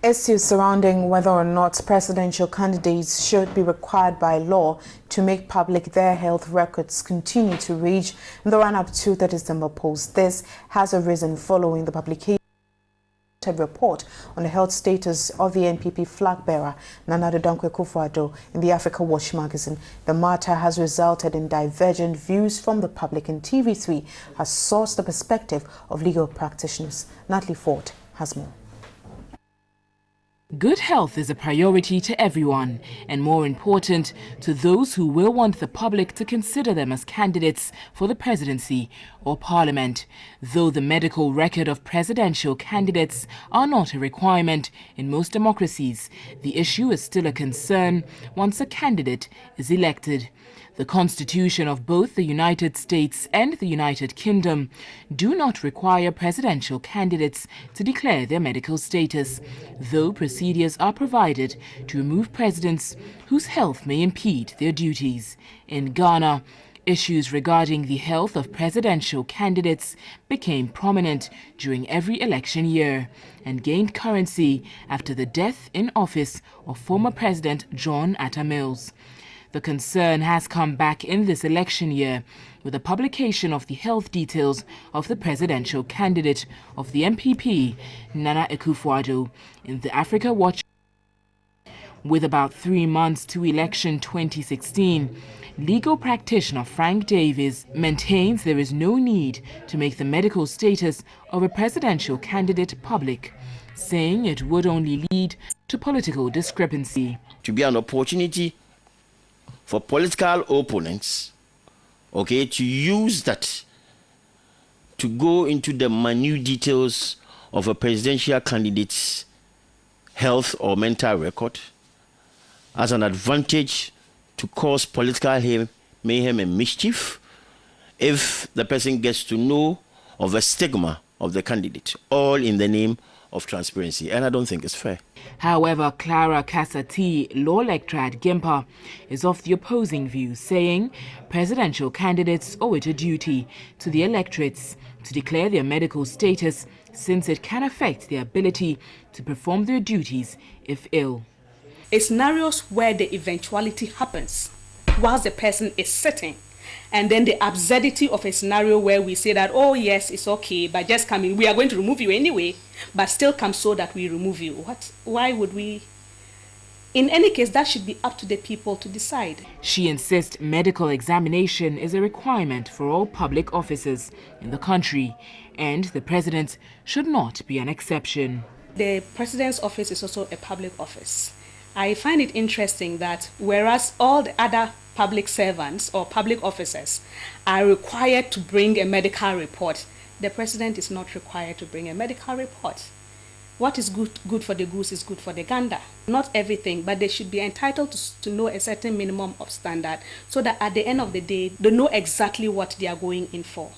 Issues surrounding whether or not presidential candidates should be required by law to make public their health records continue to rage in the run-up to the December polls. This has arisen following the publication of a report on the health status of the NPP flag bearer, Nana Addo Dankwa Akufo-Addo, in the Africa Watch magazine. The matter has resulted in divergent views from the public, and TV3 has sourced the perspective of legal practitioners. Natalie Ford has more. Good health is a priority to everyone, and more important, to those who will want the public to consider them as candidates for the presidency or parliament. Though the medical record of presidential candidates are not a requirement in most democracies, the issue is still a concern once a candidate is elected. The constitution of both the United States and the United Kingdom do not require presidential candidates to declare their medical status, though procedures are provided to remove presidents whose health may impede their duties. In Ghana, issues regarding the health of presidential candidates became prominent during every election year and gained currency after the death in office of former President John Atta Mills. The concern has come back in this election year with the publication of the health details of the presidential candidate of the NPP, Nana Akufo-Addo, in the Africa Watch. With about 3 months to election 2016, legal practitioner Frank Davies maintains there is no need to make the medical status of a presidential candidate public, saying it would only lead to political discrepancy. To be an opportunity for political opponents, to use that to go into the minute details of a presidential candidate's health or mental record as an advantage to cause political mayhem and mischief if the person gets to know of a stigma of the candidate, all in the name of transparency, and I don't think it's fair. However, Clara Kasati, law lecturer at Gimpa, is of the opposing view, saying presidential candidates owe it a duty to the electorates to declare their medical status, since it can affect their ability to perform their duties if ill. Scenarios where the eventuality happens whilst the person is sitting, and then the absurdity of a scenario where we say that, oh yes, it's okay, but just come in, we are going to remove you anyway, but still come so that we remove you. Why would we? In any case, that should be up to the people to decide. She insists medical examination is a requirement for all public officers in the country, and the president should not be an exception. The president's office is also a public office. I find it interesting that whereas all the other public servants or public officers are required to bring a medical report, the president is not required to bring a medical report. What is good for the goose is good for the gander. Not everything, but they should be entitled to know a certain minimum of standard so that at the end of the day, they know exactly what they are going in for.